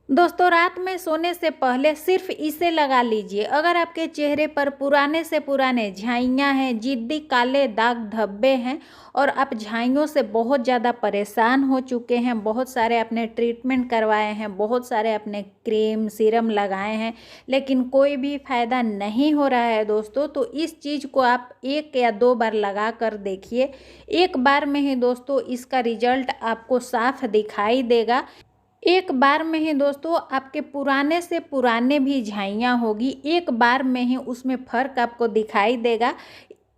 दोस्तों रात में सोने से पहले सिर्फ इसे लगा लीजिए। अगर आपके चेहरे पर पुराने से पुराने झाइयाँ हैं, जिद्दी काले दाग धब्बे हैं और आप झाइयों से बहुत ज़्यादा परेशान हो चुके हैं, बहुत सारे आपने ट्रीटमेंट करवाए हैं, बहुत सारे आपने क्रीम सीरम लगाए हैं, लेकिन कोई भी फ़ायदा नहीं हो रहा है दोस्तों, तो इस चीज़ को आप 1 या 2 बार लगा कर देखिए। एक बार में ही दोस्तों इसका रिजल्ट आपको साफ दिखाई देगा। एक बार में ही दोस्तों आपके पुराने से पुराने भी झाइयाँ होगी, एक बार में ही उसमें फ़र्क आपको दिखाई देगा।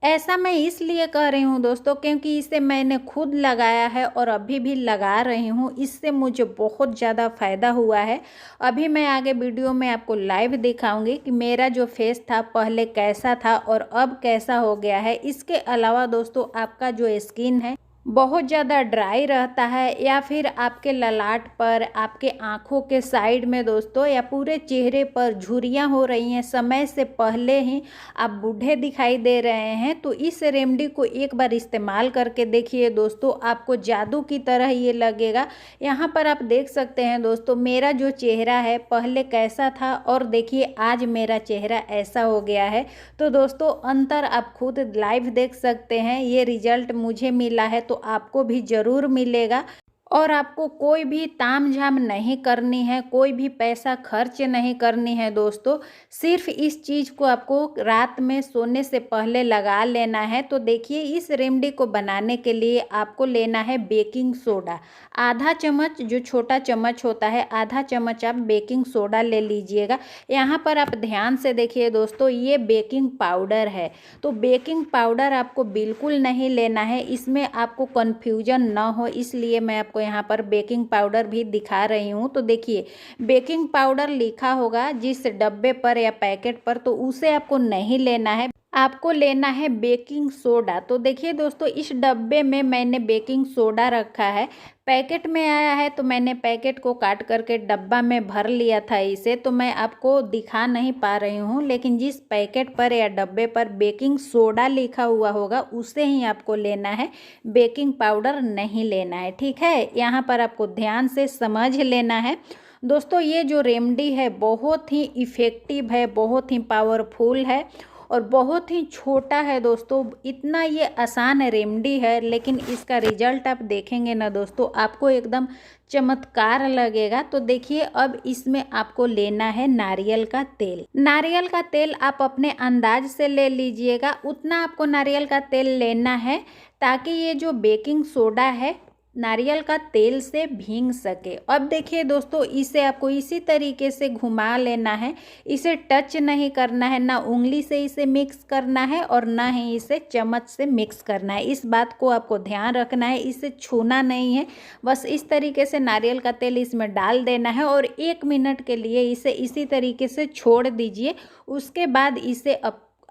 ऐसा मैं इसलिए कह रही हूँ दोस्तों, क्योंकि इसे मैंने खुद लगाया है और अभी भी लगा रही हूँ। इससे मुझे बहुत ज़्यादा फ़ायदा हुआ है। अभी मैं आगे वीडियो में आपको लाइव दिखाऊंगी कि मेरा जो फेस था पहले कैसा था और अब कैसा हो गया है। इसके अलावा दोस्तों आपका जो स्किन है बहुत ज़्यादा ड्राई रहता है, या फिर आपके ललाट पर, आपके आँखों के साइड में दोस्तों, या पूरे चेहरे पर झुर्रियाँ हो रही हैं, समय से पहले ही आप बूढ़े दिखाई दे रहे हैं, तो इस रेमेडी को एक बार इस्तेमाल करके देखिए दोस्तों, आपको जादू की तरह ये लगेगा। यहाँ पर आप देख सकते हैं दोस्तों मेरा जो चेहरा है पहले कैसा था और देखिए आज मेरा चेहरा ऐसा हो गया है। तो दोस्तों अंतर आप खुद लाइव देख सकते हैं। ये रिजल्ट मुझे मिला है तो आपको भी ज़रूर मिलेगा। और आपको कोई भी तामझाम नहीं करनी है, कोई भी पैसा खर्च नहीं करनी है दोस्तों। सिर्फ इस चीज़ को आपको रात में सोने से पहले लगा लेना है। तो देखिए इस रेमेडी को बनाने के लिए आपको लेना है बेकिंग सोडा। आधा चम्मच, जो छोटा चम्मच होता है, आधा चम्मच आप बेकिंग सोडा ले लीजिएगा। यहाँ पर आप ध्यान से देखिए दोस्तों, ये बेकिंग पाउडर है, तो बेकिंग पाउडर आपको बिल्कुल नहीं लेना है। इसमें आपको कन्फ्यूजन ना हो इसलिए मैं आपको यहाँ पर बेकिंग पाउडर भी दिखा रही हूँ। तो देखिए बेकिंग पाउडर लिखा होगा जिस डब्बे पर या पैकेट पर, तो उसे आपको नहीं लेना है, आपको लेना है बेकिंग सोडा। तो देखिए दोस्तों इस डब्बे में मैंने बेकिंग सोडा रखा है, पैकेट में आया है तो मैंने पैकेट को काट करके डब्बा में भर लिया था इसे, तो मैं आपको दिखा नहीं पा रही हूँ। लेकिन जिस पैकेट पर या डब्बे पर बेकिंग सोडा लिखा हुआ होगा उसे ही आपको लेना है, बेकिंग पाउडर नहीं लेना है, ठीक है। यहाँ पर आपको ध्यान से समझ लेना है दोस्तों। ये जो रेमेडी है बहुत ही इफ़ेक्टिव है, बहुत ही पावरफुल है और बहुत ही छोटा है दोस्तों। इतना ये आसान रेमेडी है, लेकिन इसका रिजल्ट आप देखेंगे ना दोस्तों, आपको एकदम चमत्कार लगेगा। तो देखिए अब इसमें आपको लेना है नारियल का तेल। नारियल का तेल आप अपने अंदाज से ले लीजिएगा, उतना आपको नारियल का तेल लेना है ताकि ये जो बेकिंग सोडा है नारियल का तेल से भीग सके। अब देखिए दोस्तों इसे आपको इसी तरीके से घुमा लेना है, इसे टच नहीं करना है, ना उंगली से इसे मिक्स करना है और ना ही इसे चम्मच से मिक्स करना है। इस बात को आपको ध्यान रखना है, इसे छूना नहीं है। बस इस तरीके से नारियल का तेल इसमें डाल देना है और 1 मिनट के लिए इसे इसी तरीके से छोड़ दीजिए। उसके बाद इसे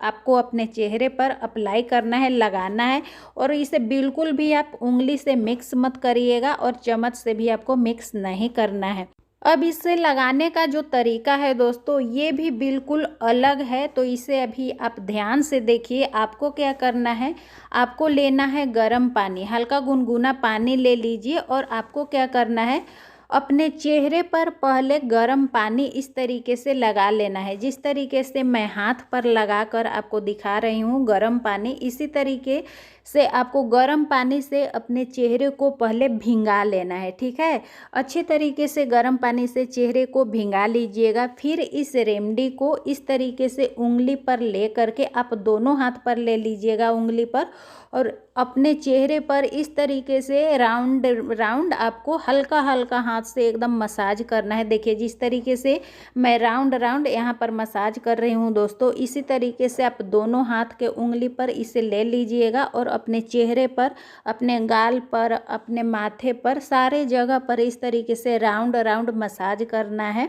आपको अपने चेहरे पर अप्लाई करना है, लगाना है। और इसे बिल्कुल भी आप उंगली से मिक्स मत करिएगा और चम्मच से भी आपको मिक्स नहीं करना है। अब इसे लगाने का जो तरीका है दोस्तों ये भी बिल्कुल अलग है, तो इसे अभी आप ध्यान से देखिए। आपको क्या करना है, आपको लेना है गर्म पानी, हल्का गुनगुना पानी ले लीजिए और आपको क्या करना है, अपने चेहरे पर पहले गर्म पानी इस तरीके से लगा लेना है। जिस तरीके से मैं हाथ पर लगाकर आपको दिखा रही हूँ गर्म पानी, इसी तरीके से आपको गर्म पानी से अपने चेहरे को पहले भिंगा लेना है, ठीक है। अच्छे तरीके से गर्म पानी से चेहरे को भिंगा लीजिएगा। फिर इस रेमेडी को इस तरीके से उंगली पर ले करके आप दोनों हाथ पर ले लीजिएगा उंगली पर, और अपने चेहरे पर इस तरीके से राउंड राउंड आपको हल्का हल्का हाथ से एकदम मसाज करना है। देखिए जिस तरीके से मैं राउंड राउंड यहाँ पर मसाज कर रही हूँ दोस्तों, इसी तरीके से आप दोनों हाथ के उंगली पर इसे ले लीजिएगा और अपने चेहरे पर, अपने गाल पर, अपने माथे पर, सारे जगह पर इस तरीके से राउंड राउंड मसाज करना है।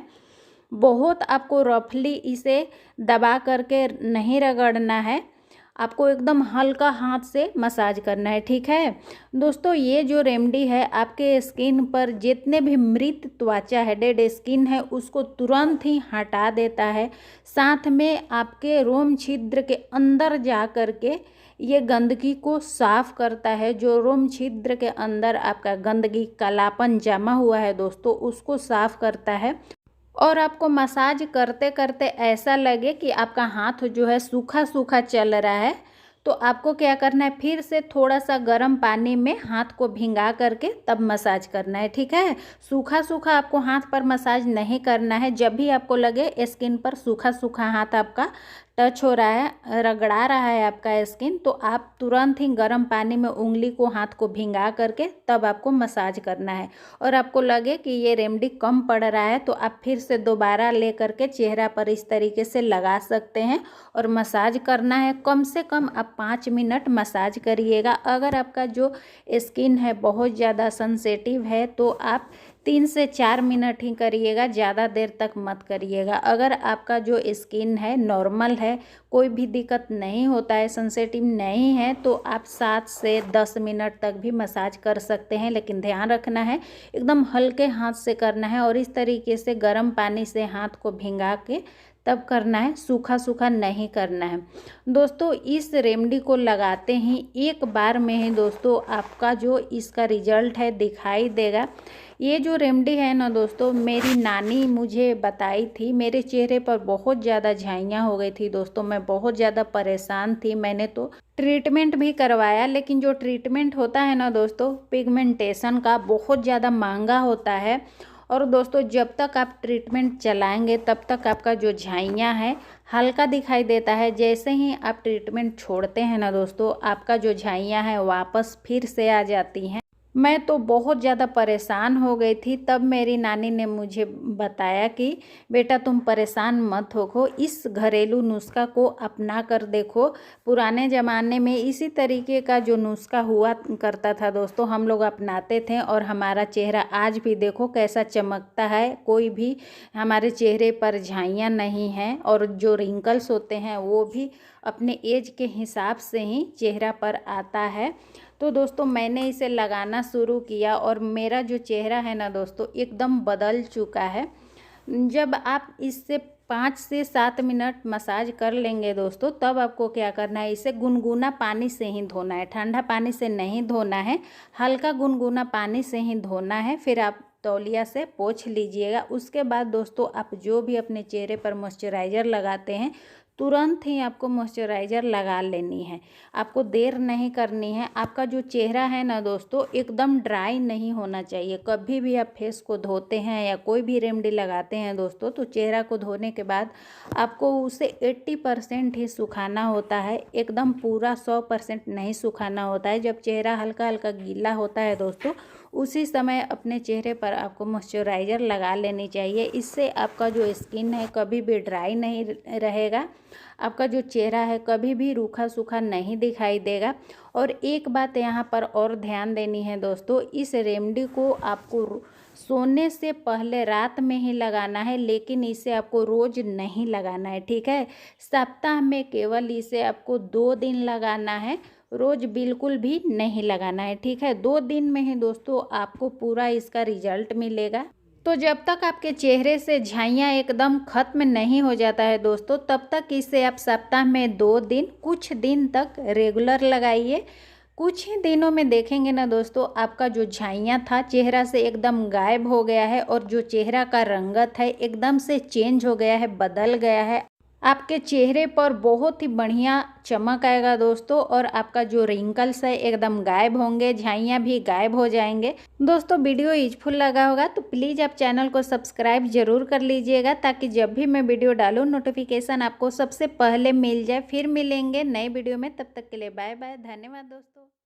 बहुत आपको रफली इसे दबा करके नहीं रगड़ना है, आपको एकदम हल्का हाथ से मसाज करना है, ठीक है दोस्तों। ये जो रेमेडी है आपके स्किन पर जितने भी मृत त्वचा है, डेड स्किन है, उसको तुरंत ही हटा देता है। साथ में आपके रोम छिद्र के अंदर जा कर के ये गंदगी को साफ करता है। जो रोम छिद्र के अंदर आपका गंदगी, कालापन जमा हुआ है दोस्तों, उसको साफ करता है। और आपको मसाज करते करते ऐसा लगे कि आपका हाथ जो है सूखा सूखा चल रहा है, तो आपको क्या करना है, फिर से थोड़ा सा गर्म पानी में हाथ को भिंगा करके तब मसाज करना है। ठीक है, सूखा सूखा आपको हाथ पर मसाज नहीं करना है। जब भी आपको लगे स्किन पर सूखा सूखा हाथ आपका टच हो रहा है, रगड़ा रहा है आपका स्किन, तो आप तुरंत ही गर्म पानी में उंगली को, हाथ को भिंगा करके तब आपको मसाज करना है। और आपको लगे कि ये रेमेडी कम पड़ रहा है तो आप फिर से दोबारा ले करके चेहरा पर इस तरीके से लगा सकते हैं और मसाज करना है। कम से कम आप 5 मिनट मसाज करिएगा। अगर आपका जो स्किन है बहुत ज़्यादा सेंसिटिव है तो आप 3 से 4 मिनट ही करिएगा, ज़्यादा देर तक मत करिएगा। अगर आपका जो स्किन है नॉर्मल है, कोई भी दिक्कत नहीं होता है, सेंसिटिव नहीं है, तो आप 7 से 10 मिनट तक भी मसाज कर सकते हैं। लेकिन ध्यान रखना है एकदम हल्के हाथ से करना है और इस तरीके से गर्म पानी से हाथ को भिंगा के तब करना है, सूखा सूखा नहीं करना है। दोस्तों इस रेमेडी को लगाते ही एक बार में ही दोस्तों आपका जो इसका रिजल्ट है दिखाई देगा। ये जो रेमेडी है ना दोस्तों, मेरी नानी मुझे बताई थी। मेरे चेहरे पर बहुत ज़्यादा झाइयाँ हो गई थी दोस्तों, मैं बहुत ज़्यादा परेशान थी। मैंने तो ट्रीटमेंट भी करवाया, लेकिन जो ट्रीटमेंट होता है ना दोस्तों पिगमेंटेशन का, बहुत ज़्यादा महंगा होता है। और दोस्तों जब तक आप ट्रीटमेंट चलाएंगे तब तक आपका जो झाइयाँ है हल्का दिखाई देता है। जैसे ही आप ट्रीटमेंट छोड़ते हैं ना दोस्तों, आपका जो झाइयाँ है वापस फिर से आ जाती हैं। मैं तो बहुत ज़्यादा परेशान हो गई थी। तब मेरी नानी ने मुझे बताया कि बेटा तुम परेशान मत हो, इस घरेलू नुस्खा को अपना कर देखो। पुराने ज़माने में इसी तरीके का जो नुस्खा हुआ करता था दोस्तों, हम लोग अपनाते थे और हमारा चेहरा आज भी देखो कैसा चमकता है। कोई भी हमारे चेहरे पर झाइयाँ नहीं हैं और जो रिंकल्स होते हैं वो भी अपने एज के हिसाब से ही चेहरा पर आता है। तो दोस्तों मैंने इसे लगाना शुरू किया और मेरा जो चेहरा है ना दोस्तों एकदम बदल चुका है। जब आप इससे 5 से 7 मिनट मसाज कर लेंगे दोस्तों, तब आपको क्या करना है, इसे गुनगुना पानी से ही धोना है, ठंडा पानी से नहीं धोना है, हल्का गुनगुना पानी से ही धोना है। फिर आप तौलिया से पोंछ लीजिएगा। उसके बाद दोस्तों आप जो भी अपने चेहरे पर मॉइस्चराइज़र लगाते हैं, तुरंत ही आपको मॉइस्चराइज़र लगा लेनी है, आपको देर नहीं करनी है। आपका जो चेहरा है ना दोस्तों एकदम ड्राई नहीं होना चाहिए। कभी भी आप फेस को धोते हैं या कोई भी रेमेडी लगाते हैं दोस्तों, तो चेहरा को धोने के बाद आपको उसे 80% ही सुखाना होता है, एकदम पूरा 100% नहीं सुखाना होता है। जब चेहरा हल्का हल्का गीला होता है दोस्तों, उसी समय अपने चेहरे पर आपको मॉइस्चराइज़र लगा लेनी चाहिए। इससे आपका जो स्किन है कभी भी ड्राई नहीं रहेगा, आपका जो चेहरा है कभी भी रूखा सूखा नहीं दिखाई देगा। और एक बात यहाँ पर और ध्यान देनी है दोस्तों, इस रेमेडी को आपको सोने से पहले रात में ही लगाना है, लेकिन इसे आपको रोज़ नहीं लगाना है। ठीक है, सप्ताह में केवल इसे आपको 2 दिन लगाना है, रोज़ बिल्कुल भी नहीं लगाना है। ठीक है, 2 दिन में ही दोस्तों आपको पूरा इसका रिजल्ट मिलेगा। तो जब तक आपके चेहरे से झाइयाँ एकदम खत्म नहीं हो जाता है दोस्तों, तब तक इसे आप सप्ताह में 2 दिन कुछ दिन तक रेगुलर लगाइए। कुछ ही दिनों में देखेंगे ना दोस्तों, आपका जो झाइयाँ था चेहरा से एकदम गायब हो गया है और जो चेहरा का रंगत है एकदम से चेंज हो गया है, बदल गया है। आपके चेहरे पर बहुत ही बढ़िया चमक आएगा दोस्तों और आपका जो रिंकल्स है एकदम गायब होंगे, झाइयाँ भी गायब हो जाएंगे। दोस्तों वीडियो यूजफुल लगा होगा तो प्लीज़ आप चैनल को सब्सक्राइब जरूर कर लीजिएगा, ताकि जब भी मैं वीडियो डालूँ नोटिफिकेशन आपको सबसे पहले मिल जाए। फिर मिलेंगे नए वीडियो में, तब तक के लिए बाय बाय, धन्यवाद दोस्तों।